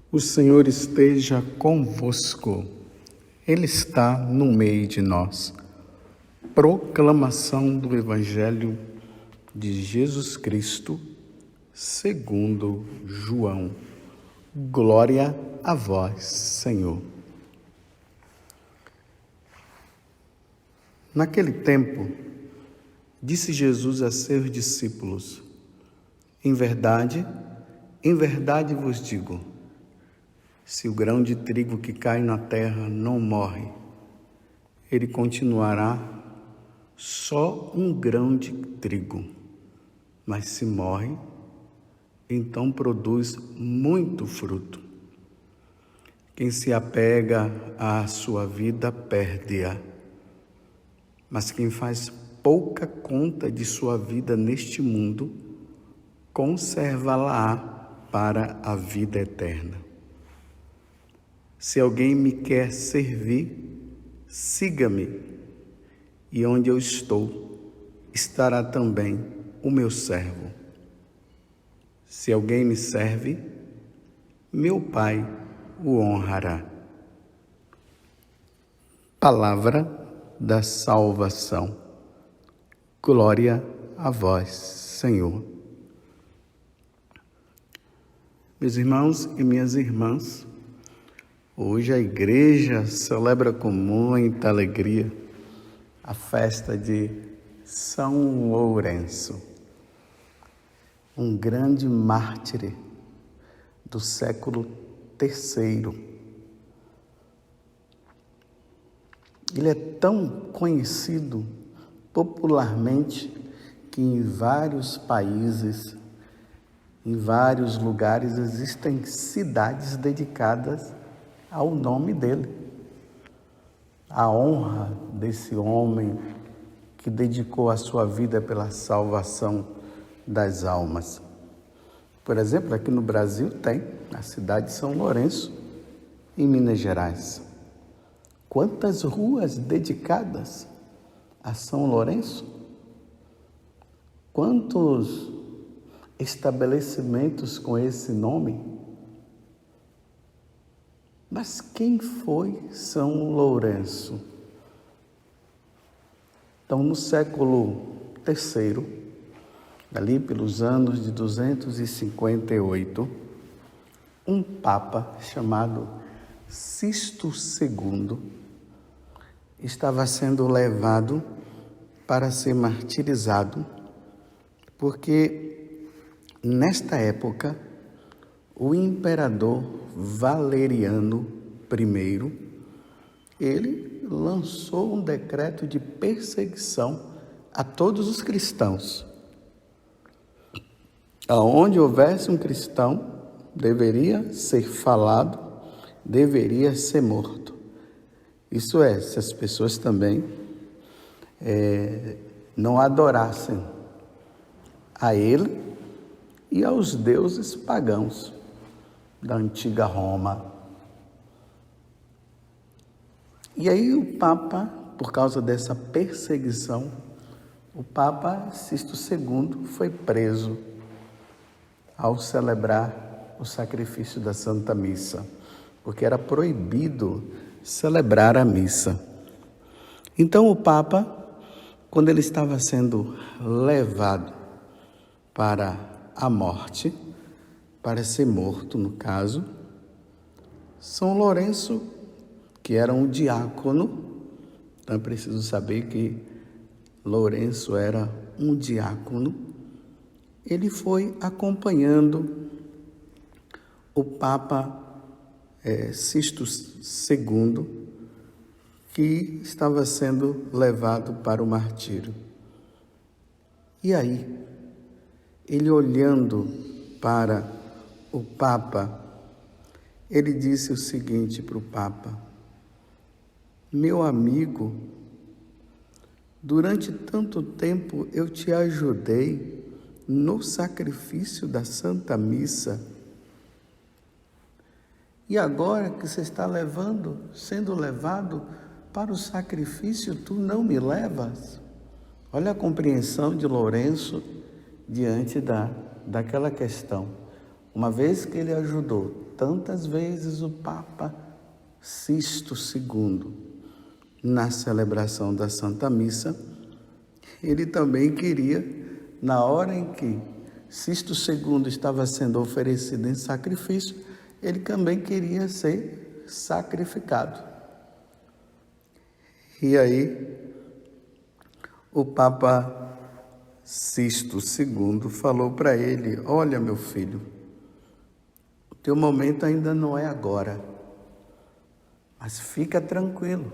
O Senhor esteja convosco, Ele está no meio de nós. Proclamação do Evangelho de Jesus Cristo, segundo João. Glória a vós, Senhor. Naquele tempo, disse Jesus a seus discípulos: em verdade vos digo, se o grão de trigo que cai na terra não morre, ele continuará só um grão de trigo. Mas se morre, então produz muito fruto. Quem se apega à sua vida perde-a. Mas quem faz pouca conta de sua vida neste mundo, conserva-la para a vida eterna. Se alguém me quer servir, siga-me, e onde eu estou, estará também o meu servo. Se alguém me serve, meu Pai o honrará. Palavra da salvação. Glória a vós, Senhor. Meus irmãos e minhas irmãs, hoje a igreja celebra com muita alegria a festa de São Lourenço, um grande mártir do século III. Ele é tão conhecido popularmente que em vários países, em vários lugares, existem cidades dedicadas ao nome dele. A honra desse homem que dedicou a sua vida pela salvação das almas. Por exemplo, aqui no Brasil tem a cidade de São Lourenço, em Minas Gerais. Quantas ruas dedicadas a São Lourenço? Quantos estabelecimentos com esse nome? Mas quem foi São Lourenço? Então, no século III, ali pelos anos de 258, um papa chamado Sisto II estava sendo levado para ser martirizado, porque nesta época o imperador Valeriano I, ele lançou um decreto de perseguição a todos os cristãos. Aonde houvesse um cristão, deveria ser falado, deveria ser morto. Isso é, se as pessoas também não adorassem a ele e aos deuses pagãos da antiga Roma. E aí o Papa, por causa dessa perseguição, o Papa Sisto II foi preso ao celebrar o sacrifício da Santa Missa, porque era proibido celebrar a missa. Então o Papa, quando ele estava sendo levado para a morte, para ser morto no caso, São Lourenço, que era um diácono, então é preciso saber que Lourenço era um diácono, ele foi acompanhando o Papa Sisto II, que estava sendo levado para o martírio. E aí, ele olhando para o Papa, ele disse o seguinte para o Papa: meu amigo, durante tanto tempo eu te ajudei no sacrifício da Santa Missa, e agora que você está sendo levado para o sacrifício, tu não me levas? Olha a compreensão de Lourenço diante daquela questão. uma vez que ele ajudou tantas vezes o Papa Sisto II na celebração da Santa Missa, ele também queria, na hora em que Sisto II estava sendo oferecido em sacrifício, ele também queria ser sacrificado. E aí, o Papa Sisto II falou para ele: olha, meu filho, o teu momento ainda não é agora, mas fica tranquilo,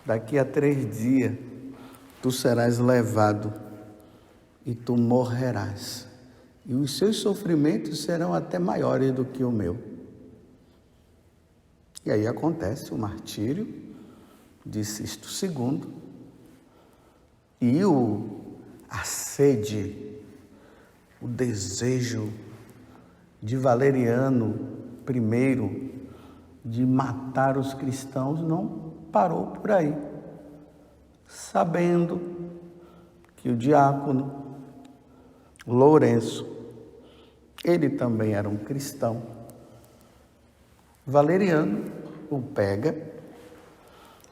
daqui a 3 dias tu serás levado e tu morrerás, e os seus sofrimentos serão até maiores do que o meu. E aí acontece o martírio de Sisto II, e a sede, o desejo de Valeriano I de matar os cristãos não parou por aí. Sabendo que o diácono Lourenço, ele também era um cristão, Valeriano o pega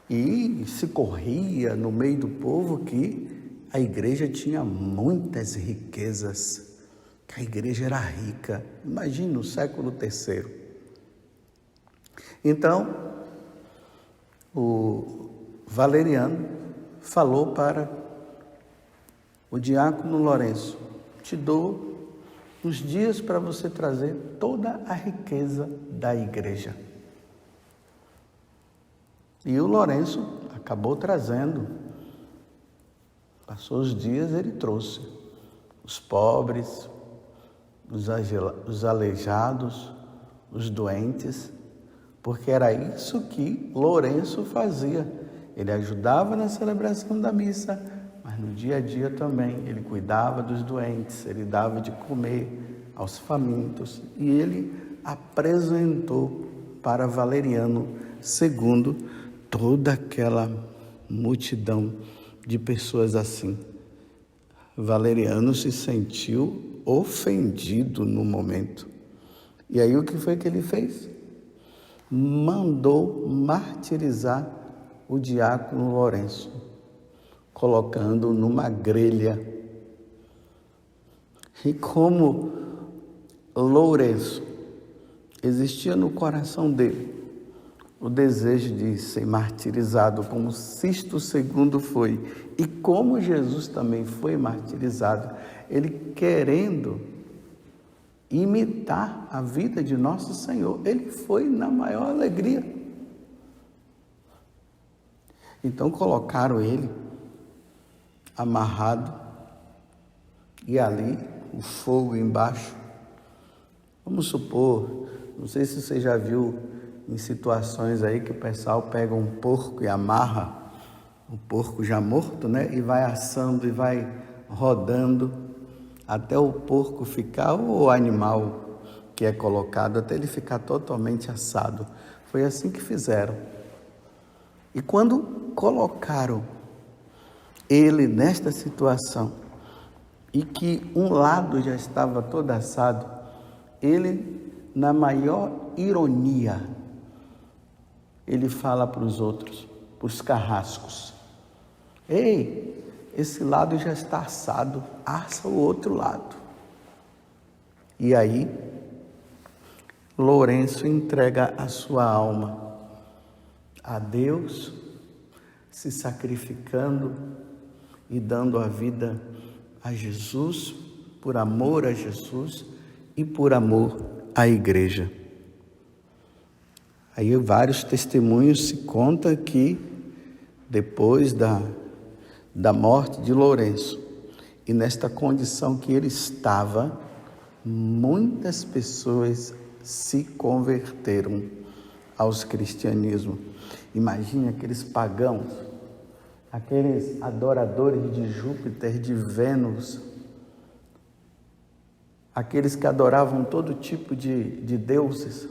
e se corria no meio do povo que a igreja tinha muitas riquezas, que a igreja era rica. Imagina no século III. Então, o Valeriano falou para o diácono Lourenço: te dou uns dias para você trazer toda a riqueza da igreja. E o Lourenço acabou trazendo. Passou os dias, ele trouxe os pobres, os aleijados, os doentes, porque era isso que Lourenço fazia. Ele ajudava na celebração da missa, mas no dia a dia também ele cuidava dos doentes, ele dava de comer aos famintos, e ele apresentou para Valeriano II toda aquela multidão de pessoas assim. Valeriano se sentiu ofendido no momento. E aí o que foi que ele fez? Mandou martirizar o diácono Lourenço, colocando numa grelha. E como Lourenço existia no coração dele o desejo de ser martirizado, como Sisto II foi, e como Jesus também foi martirizado, ele querendo imitar a vida de nosso Senhor, ele foi na maior alegria. Então colocaram ele amarrado e ali o fogo embaixo. Vamos supor, não sei se você já viu em situações aí que o pessoal pega um porco e amarra o porco já morto, né? E vai assando e vai rodando até o porco ficar, ou o animal que é colocado, até ele ficar totalmente assado. Foi assim que fizeram. E quando colocaram ele nesta situação, e que um lado já estava todo assado, ele, na maior ironia, ele fala para os outros, para os carrascos: ei, esse lado já está assado, assa o outro lado. E aí, Lourenço entrega a sua alma a Deus, se sacrificando e dando a vida a Jesus, por amor a Jesus e por amor à igreja. Aí vários testemunhos se contam que depois da morte de Lourenço, e nesta condição que ele estava, muitas pessoas se converteram aos cristianismo. Imagine aqueles pagãos, aqueles adoradores de Júpiter, de Vênus, aqueles que adoravam todo tipo de deuses,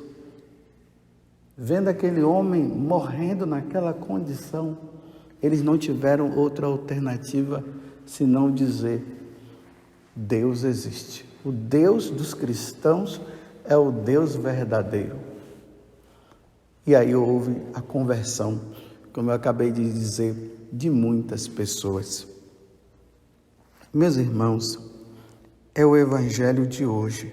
vendo aquele homem morrendo naquela condição, eles não tiveram outra alternativa senão dizer: Deus existe, O Deus dos cristãos é o Deus verdadeiro. E aí houve a conversão, como eu acabei de dizer, de muitas pessoas. Meus irmãos, é o evangelho de hoje.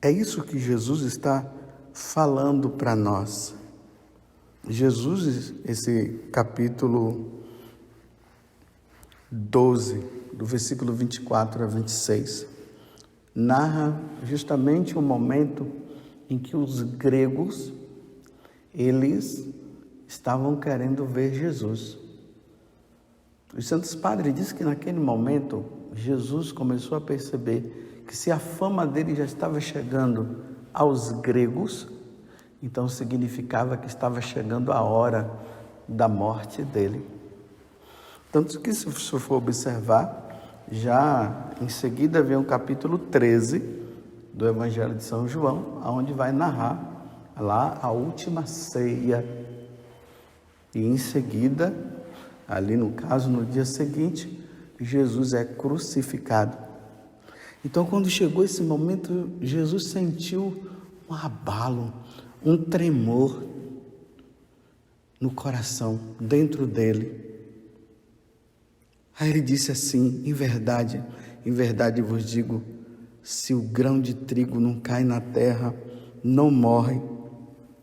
É isso que Jesus está falando para nós. Jesus, esse capítulo 12, do versículo 24 a 26, narra justamente o momento em que os gregos, eles estavam querendo ver Jesus. Os santos padres dizem que naquele momento, Jesus começou a perceber que se a fama dele já estava chegando aos gregos, então significava que estava chegando a hora da morte dele. Tanto que, se você for observar, já em seguida vem o capítulo 13 do Evangelho de São João, onde vai narrar lá a última ceia. E em seguida, ali no caso, no dia seguinte, Jesus é crucificado. Então, quando chegou esse momento, Jesus sentiu um abalo, um tremor no coração, dentro dele. Aí ele disse assim: em verdade vos digo, se o grão de trigo não cai na terra, não morre,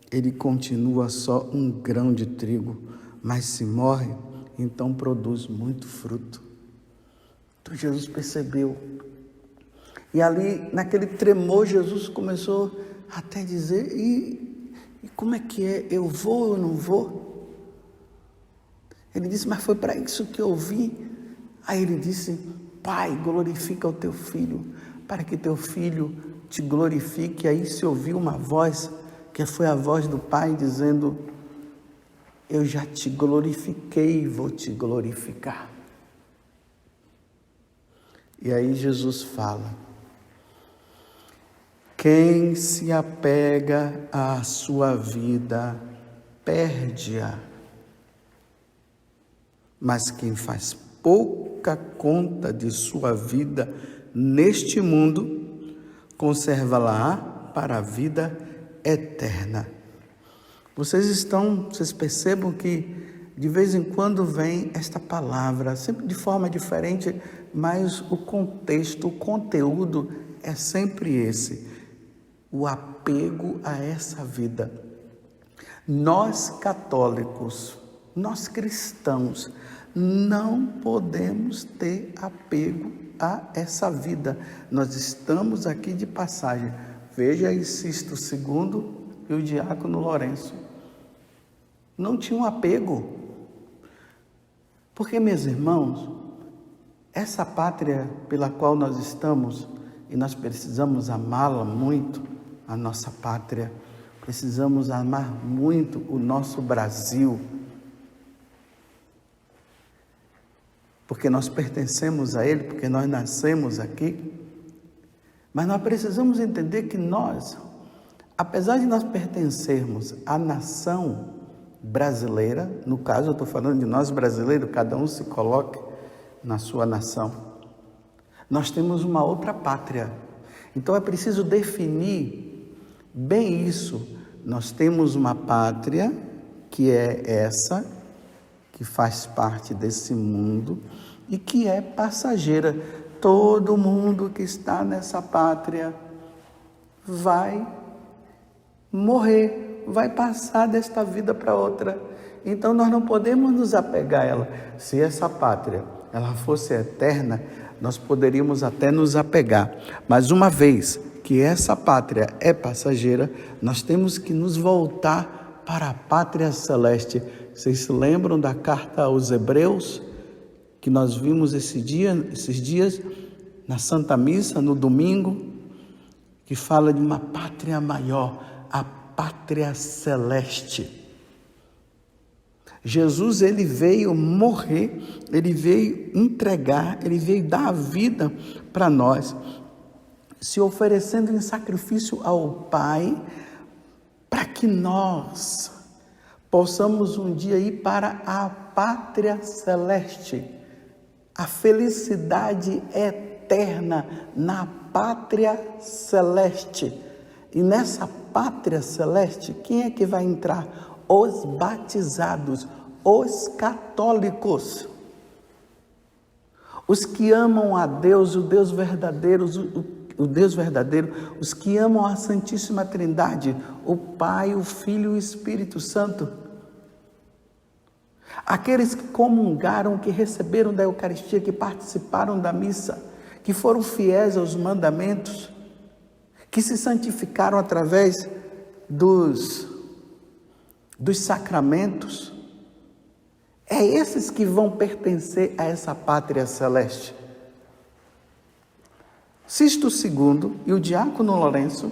ele continua só um grão de trigo, mas se morre, então produz muito fruto. Então Jesus percebeu. E ali, naquele tremor, Jesus começou até dizer: e como é que é? Eu vou ou não vou? Ele disse: mas foi para isso que eu vim. Aí ele disse: Pai, glorifica o teu filho, para que teu filho te glorifique. Aí se ouviu uma voz, que foi a voz do Pai, dizendo: eu já te glorifiquei e vou te glorificar. E aí Jesus fala: quem se apega à sua vida, perde-a. Mas quem faz pouca conta de sua vida neste mundo, conserva-la para a vida eterna. Vocês percebam que de vez em quando vem esta palavra, sempre de forma diferente, mas o contexto, o conteúdo é sempre esse: o apego a essa vida. Nós católicos, nós cristãos, não podemos ter apego a essa vida. Nós estamos aqui de passagem. Veja aí Sisto II e o diácono Lourenço. Não tinham apego. Porque, meus irmãos, essa pátria pela qual nós estamos, e nós precisamos amá-la muito, a nossa pátria, precisamos amar muito o nosso Brasil, porque nós pertencemos a ele, porque nós nascemos aqui. Mas nós precisamos entender que nós, apesar de nós pertencermos à nação brasileira, no caso eu estou falando de nós brasileiros, cada um se coloque na sua nação, nós temos uma outra pátria. Então é preciso definir bem isso. Nós temos uma pátria que é essa, que faz parte desse mundo e que é passageira. Todo mundo que está nessa pátria vai morrer, vai passar desta vida para outra. Então nós não podemos nos apegar a ela. Se essa pátria ela fosse eterna, nós poderíamos até nos apegar. Mas uma vez que essa pátria é passageira, nós temos que nos voltar para a pátria celeste. Vocês se lembram da carta aos Hebreus, que nós vimos esses dias, na Santa Missa, no domingo, que fala de uma pátria maior, a pátria celeste. Jesus, ele veio morrer, ele veio entregar, ele veio dar a vida para nós, se oferecendo em sacrifício ao Pai, para que nós possamos um dia ir para a pátria celeste, a felicidade eterna. eterna na pátria celeste. E nessa pátria celeste, quem é que vai entrar? Os batizados, os católicos. Os que amam a Deus, o Deus verdadeiro, os que amam a Santíssima Trindade, o Pai, o Filho e o Espírito Santo. Aqueles que comungaram, que receberam da Eucaristia, que participaram da missa, que foram fiéis aos mandamentos, que se santificaram através dos sacramentos. É esses que vão pertencer a essa pátria celeste. Sisto II e o diácono Lourenço,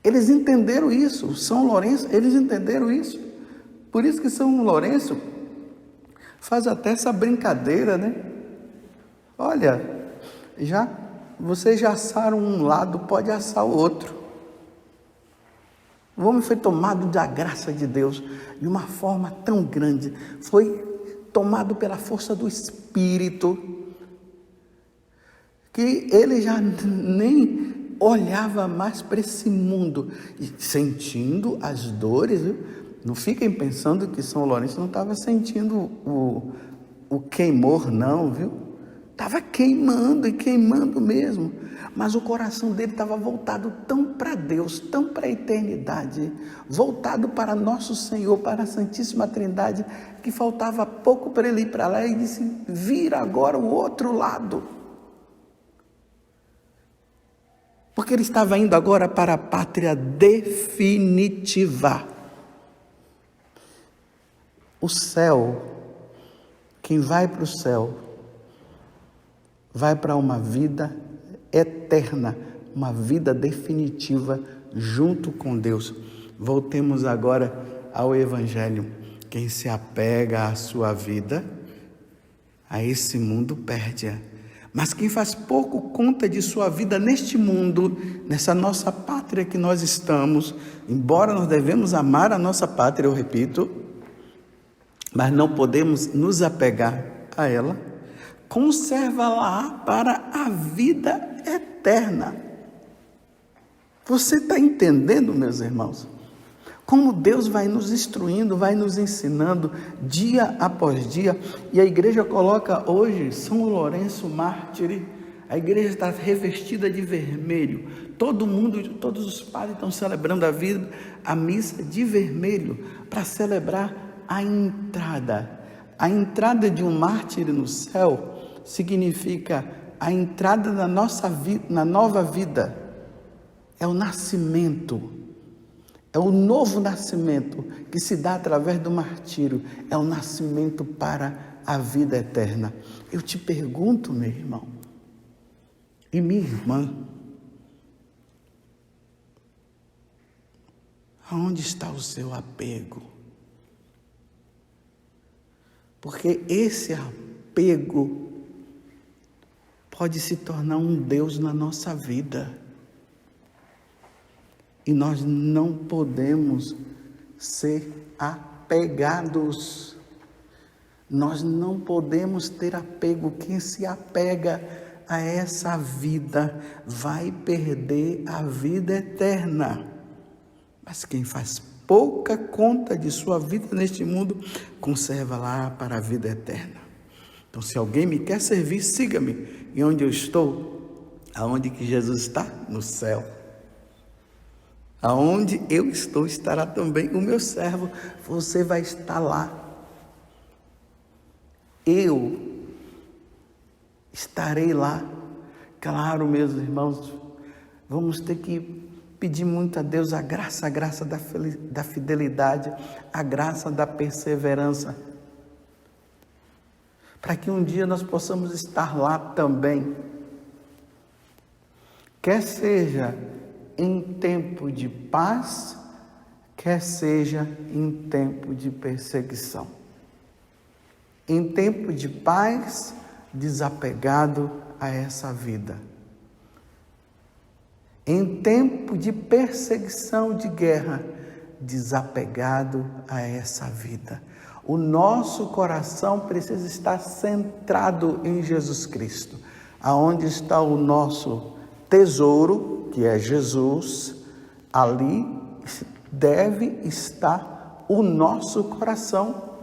eles entenderam isso. São Lourenço, eles entenderam isso. Por isso que São Lourenço faz até essa brincadeira, né? Olha, vocês já assaram um lado, pode assar o outro. O homem foi tomado da graça de Deus de uma forma tão grande, foi tomado pela força do Espírito, que ele já nem olhava mais para esse mundo, sentindo as dores, viu? Não fiquem pensando que São Lourenço não estava sentindo o queimor, não, viu? Estava queimando e queimando mesmo, mas o coração dele estava voltado tão para Deus, tão para a eternidade, voltado para nosso Senhor, para a Santíssima Trindade, que faltava pouco para ele ir para lá e disse: vira agora o outro lado. Porque ele estava indo agora para a pátria definitiva. O céu, quem vai para o céu, vai para uma vida eterna, uma vida definitiva junto com Deus. Voltemos agora ao Evangelho. Quem se apega à sua vida, a esse mundo perde-a. Mas quem faz pouco conta de sua vida neste mundo, nessa nossa pátria que nós estamos, embora nós devemos amar a nossa pátria, eu repito, mas não podemos nos apegar a ela, conserva-la para a vida eterna. Você está entendendo, meus irmãos? Como Deus vai nos instruindo, vai nos ensinando dia após dia. E a igreja coloca hoje São Lourenço mártir. A igreja está revestida de vermelho. Todo mundo, todos os padres estão celebrando a missa de vermelho para celebrar a entrada. A entrada de um mártir no céu significa a entrada na nossa vida, na nova vida. É o nascimento, é o novo nascimento que se dá através do martírio, é o nascimento para a vida eterna. Eu te pergunto, meu irmão e minha irmã, aonde está o seu apego? Porque esse apego pode se tornar um Deus na nossa vida. E nós não podemos ser apegados. Nós não podemos ter apego. Quem se apega a essa vida vai perder a vida eterna. Mas quem faz pouca conta de sua vida neste mundo, conserva lá para a vida eterna. Então, se alguém me quer servir, siga-me. E onde eu estou? Aonde que Jesus está? No céu. Aonde eu estou, estará também o meu servo. Você vai estar lá. Eu estarei lá. Claro, meus irmãos, vamos ter que pedir muito a Deus a graça da fidelidade, a graça da perseverança, para que um dia nós possamos estar lá também, quer seja em tempo de paz, quer seja em tempo de perseguição. Em tempo de paz, desapegado a essa vida. Em tempo de perseguição, de guerra, desapegado a essa vida. O nosso coração precisa estar centrado em Jesus Cristo. Aonde está o nosso tesouro, que é Jesus, ali deve estar o nosso coração.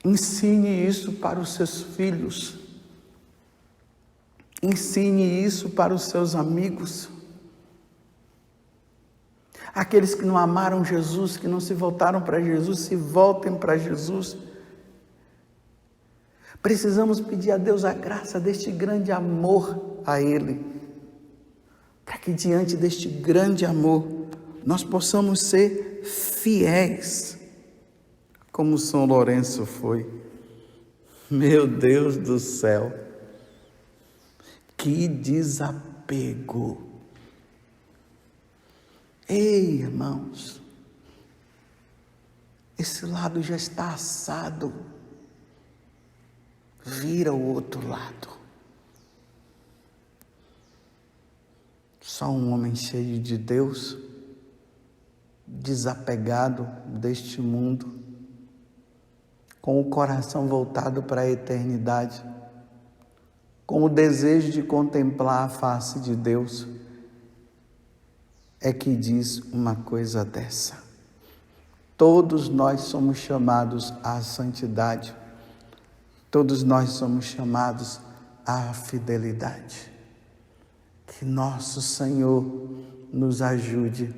Ensine isso para os seus filhos. Ensine isso para os seus amigos. Aqueles que não amaram Jesus, que não se voltaram para Jesus, se voltem para Jesus. Precisamos pedir a Deus a graça deste grande amor a Ele, para que diante deste grande amor nós possamos ser fiéis, como São Lourenço foi. Meu Deus do céu, que desapego! Ei, irmãos, esse lado já está assado, vira o outro lado. Só um homem cheio de Deus, desapegado deste mundo, com o coração voltado para a eternidade, com o desejo de contemplar a face de Deus, é que diz uma coisa dessa. Todos nós somos chamados à santidade, todos nós somos chamados à fidelidade. Que nosso Senhor nos ajude,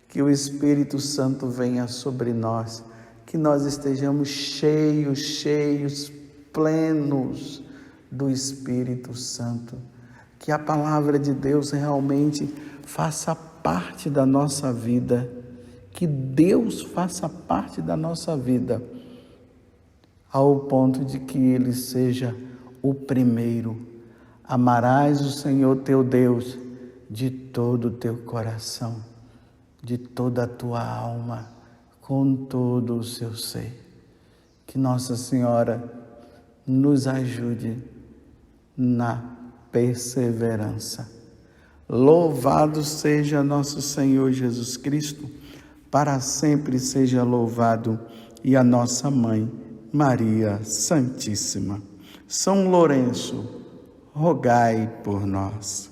que o Espírito Santo venha sobre nós, que nós estejamos cheios, plenos do Espírito Santo, que a palavra de Deus realmente faça parte da nossa vida, que Deus faça parte da nossa vida, ao ponto de que Ele seja o primeiro. Amarás o Senhor teu Deus de todo o teu coração, de toda a tua alma, com todo o seu ser. Que Nossa Senhora nos ajude na perseverança. Louvado seja nosso Senhor Jesus Cristo, para sempre seja louvado, e a nossa Mãe, Maria Santíssima. São Lourenço, rogai por nós.